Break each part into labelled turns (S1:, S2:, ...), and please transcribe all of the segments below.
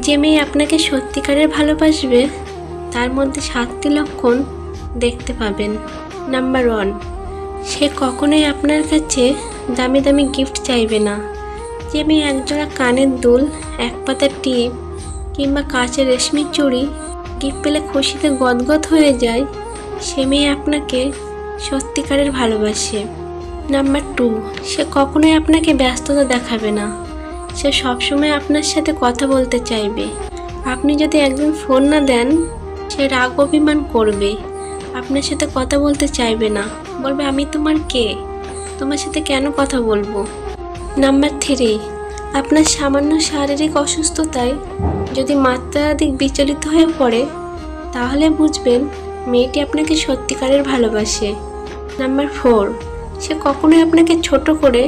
S1: যে মেয়ে আপনাকে সত্যিকারের ভালোবাসবে তার মধ্যে 7টি লক্ষণ দেখতে পাবেন। নাম্বার 1, সে কখনোই আপনার কাছে দামি দামি গিফট চাইবে না। যে মেয়ে একজোড়া কানের দুল, এক পাতা টিপ কিংবা কাচের রেশমি চুড়ি গিফট পেলে খুশিতে গদগদ হয়ে যায়, সে মেয়ে আপনাকে সত্যিকারের ভালোবাসে। নাম্বার 2, সে কখনোই আপনাকে ব্যস্ততা দেখাবে না। সে সবসময় আপনার সাথে কথা বলতে চাইবে। আপনি যদি একদিন ফোন না দেন, সে রাগ অভিমান করবে, আপনার সাথে কথা বলতে চাইবে না, বলবে আমি তোমার কে, তোমার সাথে কেন কথা বলবো। নাম্বার 3, আপনার সামান্য শারীরিক অসুস্থতায় যদি মাত্রাধিক বিচলিত হয়ে পড়ে, তাহলে বুঝবেন মেয়েটি আপনাকে সত্যিকারের ভালোবাসে। নাম্বার 4, সে কখনোই আপনাকে ছোট করে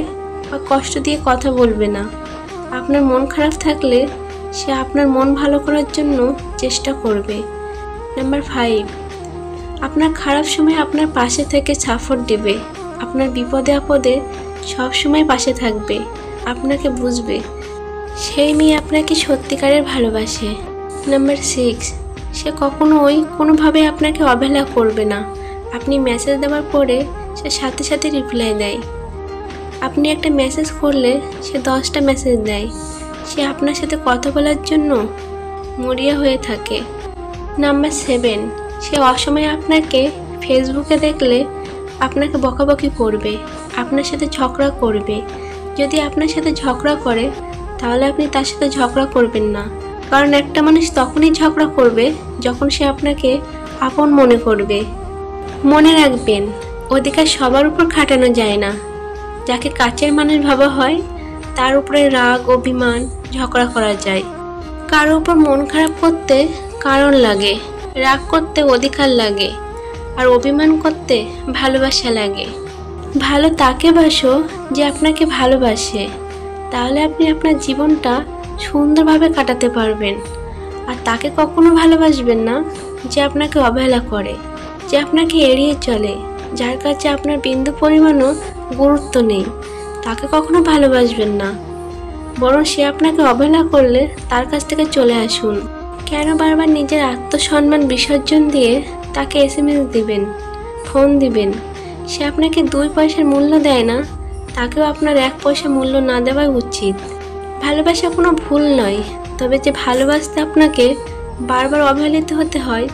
S1: বা কষ্ট দিয়ে কথা বলবে না। আপনার মন খারাপ থাকলে সে আপনার মন ভালো করার জন্য চেষ্টা করবে। নাম্বার 5, আপনার খারাপ সময় আপনার পাশে থেকে সাপোর্ট দেবে। আপনার বিপদে আপদে সবসময় পাশে থাকবে, আপনাকে বুঝবে। সেই মেয়ে আপনাকে সত্যিকারের ভালোবাসে। নাম্বার 6, সে কখনোই কোনোভাবে আপনাকে অবহেলা করবে না। আপনি মেসেজ দেওয়ার পরে সে সাথে সাথে রিপ্লাই দেয়। আপনি একটা মেসেজ করলে সে 10টা মেসেজ দেয়। সে আপনার সাথে কথা বলার জন্য মরিয়া হয়ে থাকে। নাম্বার 7, সে অসময়ে আপনাকে ফেসবুকে দেখলে আপনাকে বকাবকি করবে, আপনার সাথে ঝগড়া করবে। যদি আপনার সাথে ঝগড়া করে তাহলে আপনি তার সাথে ঝগড়া করবেন না, কারণ একটা মানুষ তখনই ঝগড়া করবে যখন সে আপনাকে আপন মনে করবে। মনে রাখবেন, অধিকার সবার উপর খাটানো যায় না। যাকে কাছের মানুষ ভাবা হয় তার উপরে রাগ অভিমান ঝগড়া করা যায়। কারো উপর মন খারাপ করতে কারণ লাগে, রাগ করতে অধিকার লাগে, আর অভিমান করতে ভালোবাসা লাগে। ভালো তাকে বাসো যে আপনাকে ভালোবাসে, তাহলে আপনি আপনার জীবনটা সুন্দরভাবে কাটাতে পারবেন। আর তাকে কখনো ভালোবাসবেন না যে আপনাকে অবহেলা করে, যে আপনাকে এড়িয়ে চলে, যার কাছে আপনার বিন্দু পরিমাণও গুরুত্ব নেই। তাকে কখনো ভালোবাসবেন না, বরং সে আপনাকে অবহেলা করলে তার কাছ থেকে চলে আসুন। কেন বারবার নিজের আত্মসম্মান বিসর্জন দিয়ে তাকে SMS দিবেন, ফোন দিবেন? সে আপনাকে 2 পয়সার মূল্য দেয় না, তাকেও আপনার 1 পয়সা মূল্য না দেওয়াই উচিত। ভালোবাসা কোনো ভুল নয়, তবে যে ভালোবাসতে আপনাকে বারবার অবহেলিত হতে হয়,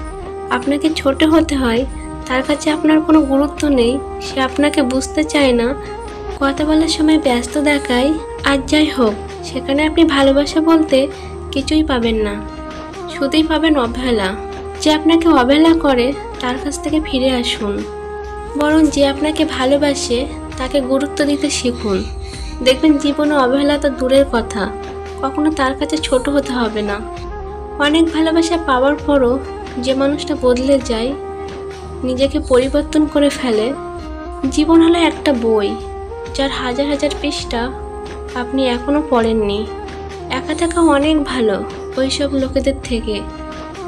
S1: আপনাকে ছোট হতে হয়, তার কাছে আপনার কোনো গুরুত্ব নেই, সে আপনাকে বুঝতে চায় না, কথা বলার সময় ব্যস্ত দেখায়, আর যাই হোক সেখানে আপনি ভালোবাসা বলতে কিছুই পাবেন না, শুধুই পাবেন অবহেলা। যে আপনাকে অবহেলা করে তার কাছ থেকে ফিরে আসুন, বরং যে আপনাকে ভালোবাসে তাকে গুরুত্ব দিতে শিখুন। দেখবেন জীবনে অবহেলা তো দূরের কথা, কখনো তার কাছে ছোট হতে হবে না। অনেক ভালোবাসা পাওয়ার পরও যে মানুষটা বদলে যায়, নিজেকে পরিবর্তন করে ফেলে, জীবন হলো একটা বই যার হাজার হাজার পৃষ্ঠা আপনি এখনও পড়েননি। একা থাকা অনেক ভালো ওইসব লোকেদের থেকে,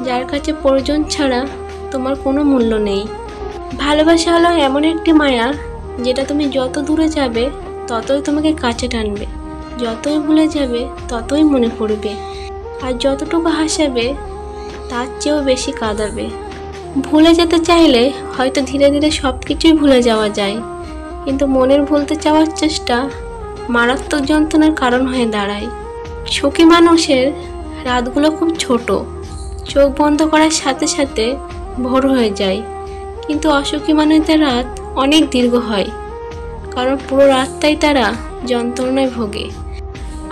S1: যার কাছে প্রয়োজন ছাড়া তোমার কোনো মূল্য নেই। ভালোবাসা হলো এমন একটি মায়া, যেটা তুমি যত দূরে যাবে ততই তোমাকে কাছে টানবে, যতই ভুলে যাবে ততই মনে পড়বে, আর যতটুকু হাসাবে তার চেয়েও বেশি কাঁদাবে। ভুলে যেতে চাইলে হয়তো ধীরে ধীরে সব কিছুই ভুলে যাওয়া যায়, কিন্তু মনের ভুলতে চাওয়ার চেষ্টা মারাত্মক যন্ত্রণার কারণ হয়ে দাঁড়ায়। সুখী মানুষের রাতগুলো খুব ছোট, চোখ বন্ধ করার সাথে সাথে ভোর হয়ে যায়, কিন্তু অসুখী মানুষদের রাত অনেক দীর্ঘ হয়, কারণ পুরো রাতটাই তারা যন্ত্রণায় ভোগে।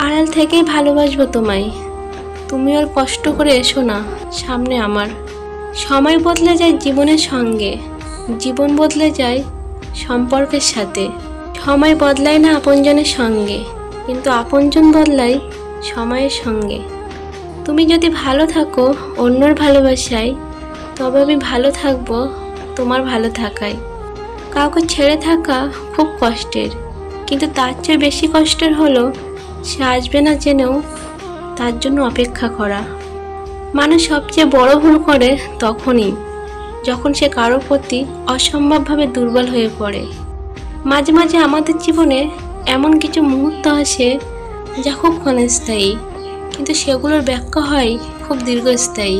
S1: আড়াল থেকেই ভালোবাসবো তোমায়, তুমি আর কষ্ট করে এসো না সামনে আমার। সময় বদলে যায় জীবনের সঙ্গে, জীবন বদলে যায় সম্পর্কের সাথে। সময় বদলায় না আপনজনের সঙ্গে, কিন্তু আপনজন বদলায় সময়ের সঙ্গে। তুমি যদি ভালো থাকো অন্যর ভালোবাসায়, তবে আমি ভালো থাকবো তোমার ভালো থাকায়। কাউকে ছেড়ে থাকা খুব কষ্টের, কিন্তু তার চেয়ে বেশি কষ্টের হলো সে আসবে না জেনেও তার জন্য অপেক্ষা করা। মানুষ সবচেয়ে বড় ভুল করে তখনই, যখন সে কারোর প্রতি অসম্ভবভাবে দুর্বল হয়ে পড়ে। মাঝে মাঝে আমাদের জীবনে এমন কিছু মুহূর্ত আসে যা খুব ক্ষণস্থায়ী, কিন্তু সেগুলোর ব্যাখ্যা হয় খুব দীর্ঘস্থায়ী।